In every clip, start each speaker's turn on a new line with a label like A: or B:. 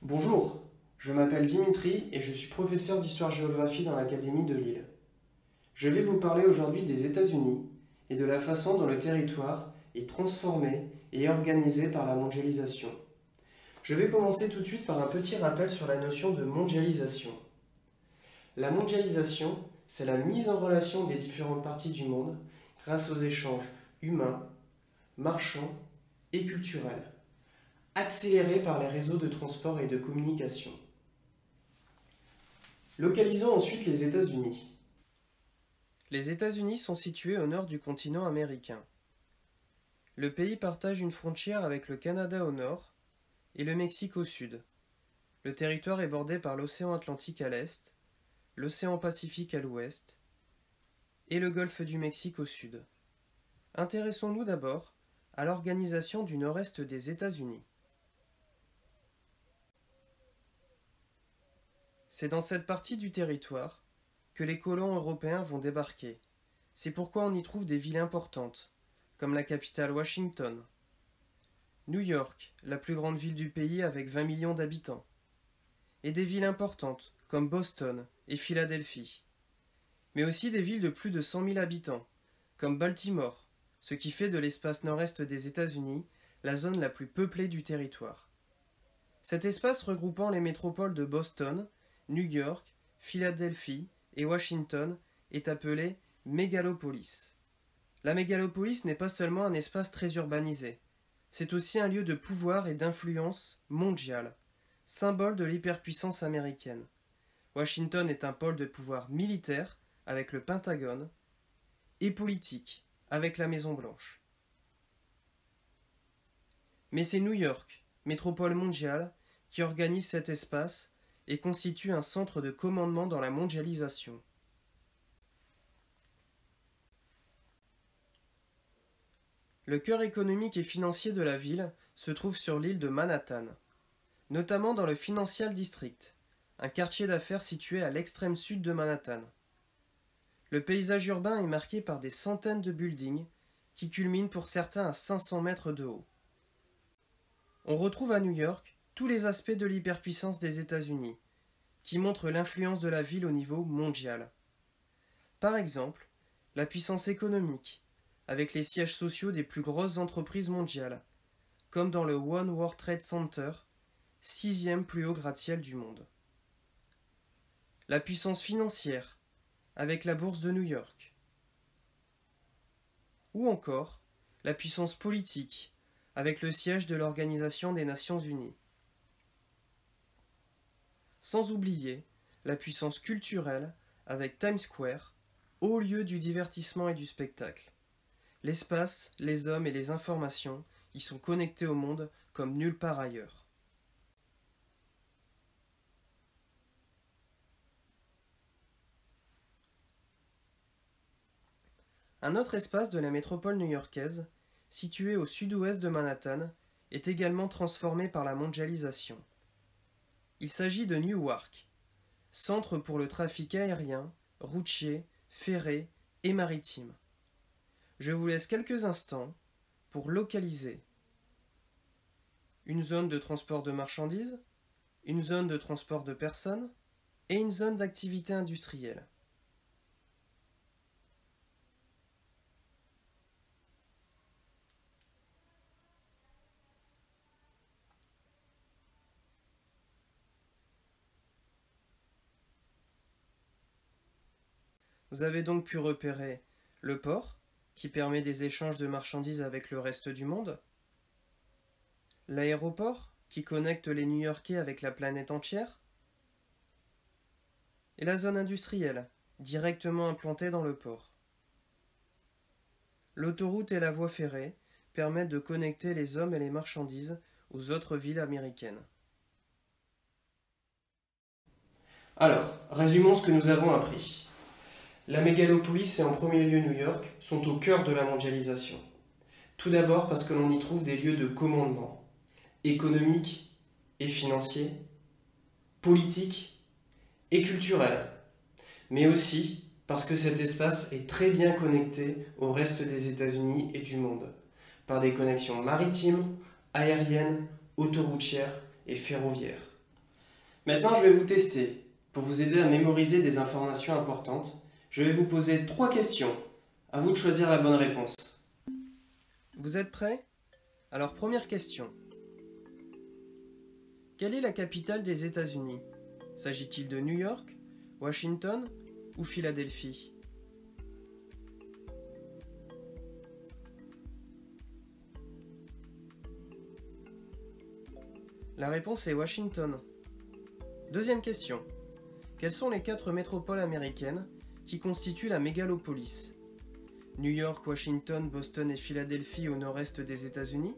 A: Bonjour, je m'appelle Dimitri et je suis professeur d'histoire-géographie dans l'Académie de Lille. Je vais vous parler aujourd'hui des États-Unis et de la façon dont le territoire est transformé et organisé par la mondialisation. Je vais commencer tout de suite par un petit rappel sur la notion de mondialisation. La mondialisation, c'est la mise en relation des différentes parties du monde grâce aux échanges humains, marchands et culturels, accélérés par les réseaux de transport et de communication. Localisons ensuite les États-Unis. Les États-Unis sont situés au nord du continent américain. Le pays partage une frontière avec le Canada au nord et le Mexique au sud. Le territoire est bordé par l'océan Atlantique à l'est, l'océan Pacifique à l'ouest et le golfe du Mexique au sud. Intéressons-nous d'abord à l'organisation du nord-est des États-Unis. C'est dans cette partie du territoire que les colons européens vont débarquer. C'est pourquoi on y trouve des villes importantes, comme la capitale Washington, New York, la plus grande ville du pays avec 20 millions d'habitants, et des villes importantes comme Boston et Philadelphie, mais aussi des villes de plus de 100 000 habitants, comme Baltimore, ce qui fait de l'espace nord-est des États-Unis la zone la plus peuplée du territoire. Cet espace regroupant les métropoles de Boston, New York, Philadelphie et Washington est appelé mégalopolis. La mégalopolis n'est pas seulement un espace très urbanisé, c'est aussi un lieu de pouvoir et d'influence mondiale, symbole de l'hyperpuissance américaine. Washington est un pôle de pouvoir militaire avec le Pentagone et politique avec la Maison-Blanche. Mais c'est New York, métropole mondiale, qui organise cet espace et constitue un centre de commandement dans la mondialisation. Le cœur économique et financier de la ville se trouve sur l'île de Manhattan, notamment dans le Financial District, un quartier d'affaires situé à l'extrême sud de Manhattan. Le paysage urbain est marqué par des centaines de buildings qui culminent pour certains à 500 mètres de haut. On retrouve à New York tous les aspects de l'hyperpuissance des États-Unis, qui montrent l'influence de la ville au niveau mondial. Par exemple, la puissance économique, avec les sièges sociaux des plus grosses entreprises mondiales, comme dans le One World Trade Center, 6e plus haut gratte-ciel du monde. La puissance financière, avec la bourse de New York. Ou encore, la puissance politique, avec le siège de l'Organisation des Nations Unies. Sans oublier la puissance culturelle, avec Times Square, haut lieu du divertissement et du spectacle. L'espace, les hommes et les informations y sont connectés au monde comme nulle part ailleurs. Un autre espace de la métropole new-yorkaise, situé au sud-ouest de Manhattan, est également transformé par la mondialisation. Il s'agit de Newark, centre pour le trafic aérien, routier, ferré et maritime. Je vous laisse quelques instants pour localiser une zone de transport de marchandises, une zone de transport de personnes et une zone d'activité industrielle. Vous avez donc pu repérer le port, qui permet des échanges de marchandises avec le reste du monde, l'aéroport, qui connecte les New-Yorkais avec la planète entière, et la zone industrielle, directement implantée dans le port. L'autoroute et la voie ferrée permettent de connecter les hommes et les marchandises aux autres villes américaines. Alors, résumons ce que nous avons appris. La mégalopolis et en premier lieu New York sont au cœur de la mondialisation. Tout d'abord parce que l'on y trouve des lieux de commandement, économiques et financiers, politiques et culturels, mais aussi parce que cet espace est très bien connecté au reste des États-Unis et du monde, par des connexions maritimes, aériennes, autoroutières et ferroviaires. Maintenant, je vais vous tester. Pour vous aider à mémoriser des informations importantes, je vais vous poser 3 questions. À vous de choisir la bonne réponse. Vous êtes prêts? Alors, première question. Quelle est la capitale des États-Unis? S'agit-il de New York, Washington ou Philadelphie? La réponse est Washington. Deuxième question. Quelles sont les 4 métropoles américaines qui constituent la mégalopolis? New York, Washington, Boston et Philadelphie au nord-est des États-Unis?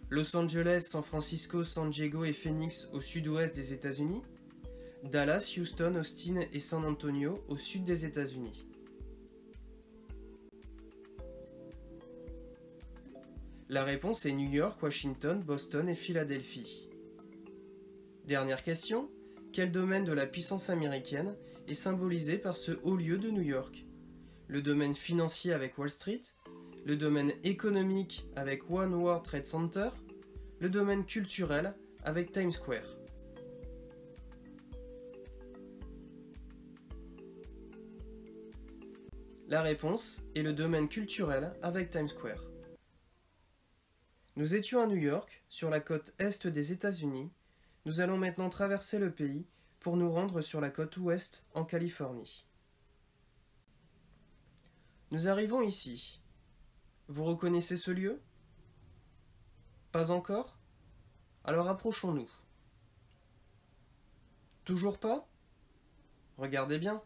A: Los Angeles, San Francisco, San Diego et Phoenix au sud-ouest des États-Unis? Dallas, Houston, Austin et San Antonio au sud des États-Unis? La réponse est New York, Washington, Boston et Philadelphie. Dernière question. Quel domaine de la puissance américaine est symbolisé par ce haut lieu de New York? Le domaine financier avec Wall Street, le domaine économique avec One World Trade Center, le domaine culturel avec Times Square. La réponse est le domaine culturel avec Times Square. Nous étions à New York, sur la côte est des États-Unis. Nous allons maintenant traverser le pays pour nous rendre sur la côte ouest en Californie. Nous arrivons ici. Vous reconnaissez ce lieu? Pas encore? Alors approchons-nous. Toujours pas? Regardez bien.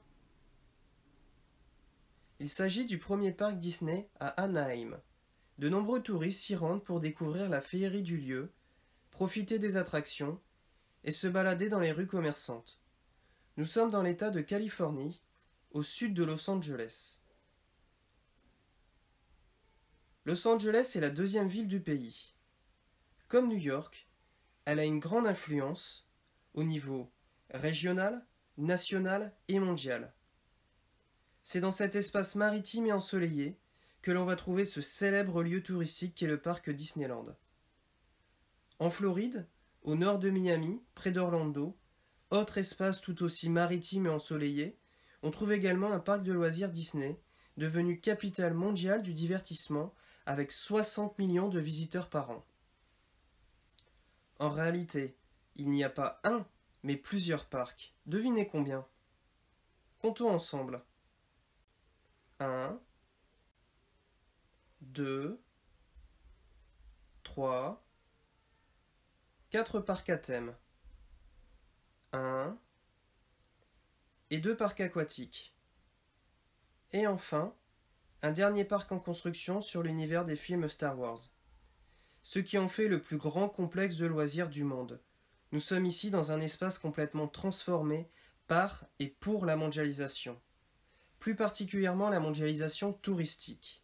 A: Il s'agit du premier parc Disney à Anaheim. De nombreux touristes s'y rendent pour découvrir la féerie du lieu, profiter des attractions et se balader dans les rues commerçantes. Nous sommes dans l'État de Californie, au sud de Los Angeles. Los Angeles est la deuxième ville du pays. Comme New York, elle a une grande influence au niveau régional, national et mondial. C'est dans cet espace maritime et ensoleillé que l'on va trouver ce célèbre lieu touristique qu'est le parc Disneyland. En Floride, au nord de Miami, près d'Orlando, autre espace tout aussi maritime et ensoleillé, on trouve également un parc de loisirs Disney, devenu capitale mondiale du divertissement avec 60 millions de visiteurs par an. En réalité, il n'y a pas un, mais plusieurs parcs. Devinez combien? Comptons ensemble. 1, 2, 3, 4 parcs à thème. 1 et 2 parcs aquatiques. Et enfin, un dernier parc en construction sur l'univers des films Star Wars. Ce qui en fait le plus grand complexe de loisirs du monde. Nous sommes ici dans un espace complètement transformé par et pour la mondialisation. Plus particulièrement la mondialisation touristique.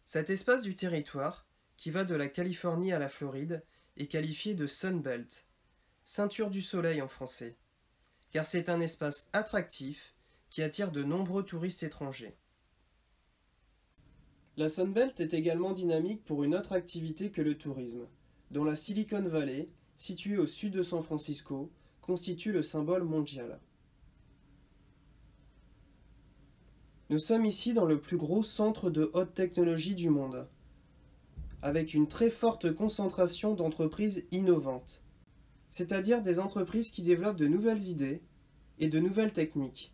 A: Cet espace du territoire, qui va de la Californie à la Floride, est qualifié de Sunbelt, ceinture du soleil en français, car c'est un espace attractif qui attire de nombreux touristes étrangers. La Sunbelt est également dynamique pour une autre activité que le tourisme, dont la Silicon Valley, située au sud de San Francisco, constitue le symbole mondial. Nous sommes ici dans le plus gros centre de haute technologie du monde, avec une très forte concentration d'entreprises innovantes, c'est-à-dire des entreprises qui développent de nouvelles idées et de nouvelles techniques.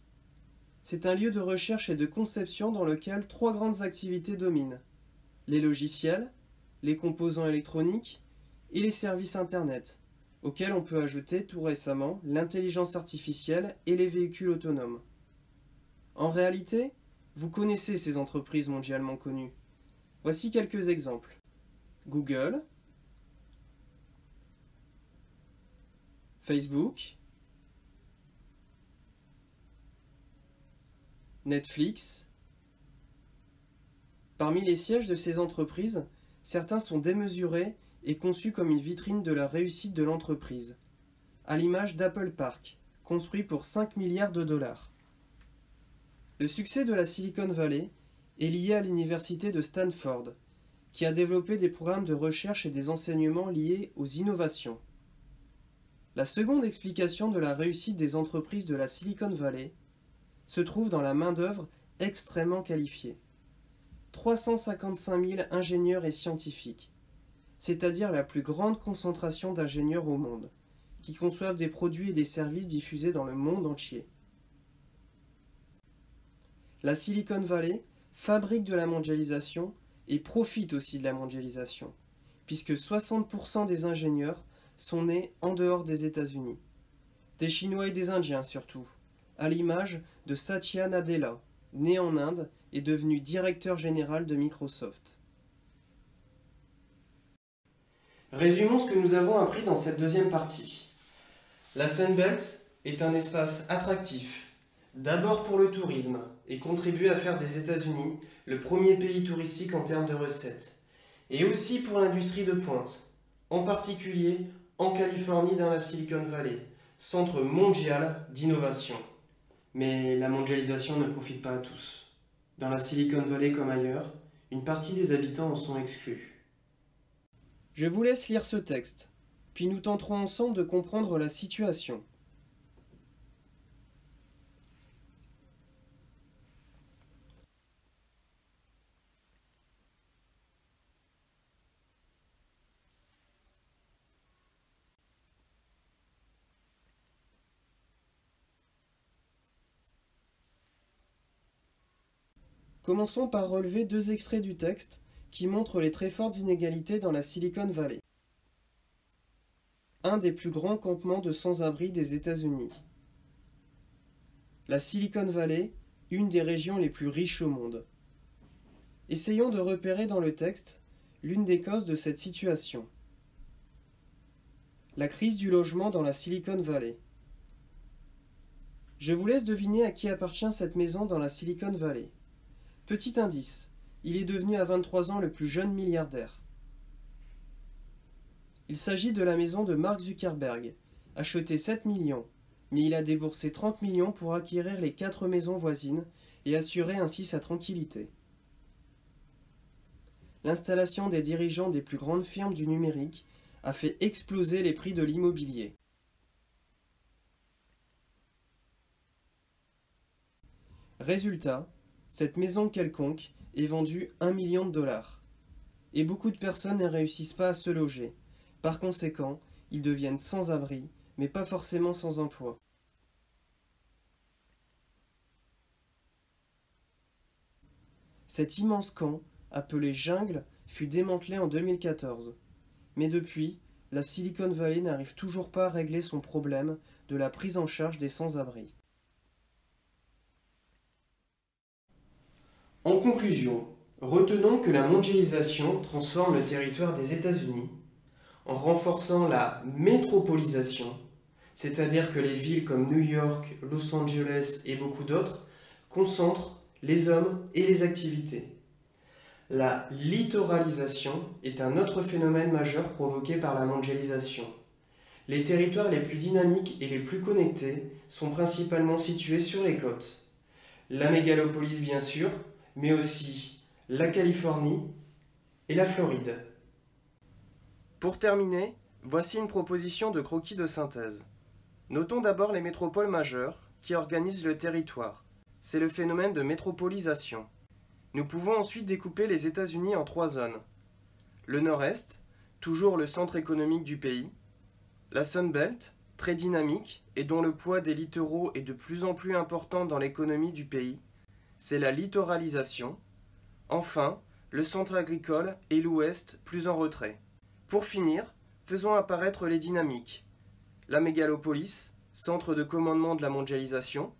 A: C'est un lieu de recherche et de conception dans lequel 3 grandes activités dominent: les logiciels, les composants électroniques et les services Internet, auxquels on peut ajouter tout récemment l'intelligence artificielle et les véhicules autonomes. En réalité, vous connaissez ces entreprises mondialement connues. Voici quelques exemples. Google, Facebook, Netflix. Parmi les sièges de ces entreprises, certains sont démesurés et conçus comme une vitrine de la réussite de l'entreprise, à l'image d'Apple Park, construit pour 5 milliards de dollars. Le succès de la Silicon Valley est lié à l'université de Stanford, qui a développé des programmes de recherche et des enseignements liés aux innovations. La seconde explication de la réussite des entreprises de la Silicon Valley se trouve dans la main-d'œuvre extrêmement qualifiée. 355 000 ingénieurs et scientifiques, c'est-à-dire la plus grande concentration d'ingénieurs au monde, qui conçoivent des produits et des services diffusés dans le monde entier. La Silicon Valley fabrique de la mondialisation et profite aussi de la mondialisation, puisque 60% des ingénieurs sont nés en dehors des États-Unis. Des Chinois et des Indiens surtout, à l'image de Satya Nadella, né en Inde et devenu directeur général de Microsoft. Résumons ce que nous avons appris dans cette deuxième partie. La Sun Belt est un espace attractif, d'abord pour le tourisme, et contribue à faire des États-Unis le premier pays touristique en termes de recettes, et aussi pour l'industrie de pointe, en particulier en Californie dans la Silicon Valley, centre mondial d'innovation. Mais la mondialisation ne profite pas à tous. Dans la Silicon Valley comme ailleurs, une partie des habitants en sont exclus. Je vous laisse lire ce texte, puis nous tenterons ensemble de comprendre la situation. Commençons par relever deux extraits du texte qui montrent les très fortes inégalités dans la Silicon Valley. Un des plus grands campements de sans-abri des États-Unis. La Silicon Valley, une des régions les plus riches au monde. Essayons de repérer dans le texte l'une des causes de cette situation. La crise du logement dans la Silicon Valley. Je vous laisse deviner à qui appartient cette maison dans la Silicon Valley. Petit indice, il est devenu à 23 ans le plus jeune milliardaire. Il s'agit de la maison de Mark Zuckerberg, achetée 7 millions, mais il a déboursé 30 millions pour acquérir les 4 maisons voisines et assurer ainsi sa tranquillité. L'installation des dirigeants des plus grandes firmes du numérique a fait exploser les prix de l'immobilier. Résultat, cette maison quelconque est vendue 1 million de dollars. Et beaucoup de personnes ne réussissent pas à se loger. Par conséquent, ils deviennent sans abri, mais pas forcément sans emploi. Cet immense camp, appelé jungle, fut démantelé en 2014. Mais depuis, la Silicon Valley n'arrive toujours pas à régler son problème de la prise en charge des sans-abri. En conclusion, retenons que la mondialisation transforme le territoire des États-Unis en renforçant la métropolisation, c'est-à-dire que les villes comme New York, Los Angeles et beaucoup d'autres concentrent les hommes et les activités. La littoralisation est un autre phénomène majeur provoqué par la mondialisation. Les territoires les plus dynamiques et les plus connectés sont principalement situés sur les côtes. La mégalopolis bien sûr, mais aussi la Californie et la Floride. Pour terminer, voici une proposition de croquis de synthèse. Notons d'abord les métropoles majeures qui organisent le territoire. C'est le phénomène de métropolisation. Nous pouvons ensuite découper les États-Unis en 3 zones. Le nord-est, toujours le centre économique du pays. La Sun Belt, très dynamique et dont le poids des littoraux est de plus en plus important dans l'économie du pays. C'est la littoralisation. Enfin, le centre agricole et l'ouest plus en retrait. Pour finir, faisons apparaître les dynamiques. La mégalopolis, centre de commandement de la mondialisation.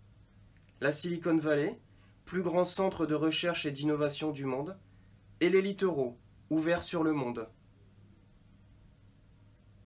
A: La Silicon Valley, plus grand centre de recherche et d'innovation du monde. Et les littoraux, ouverts sur le monde.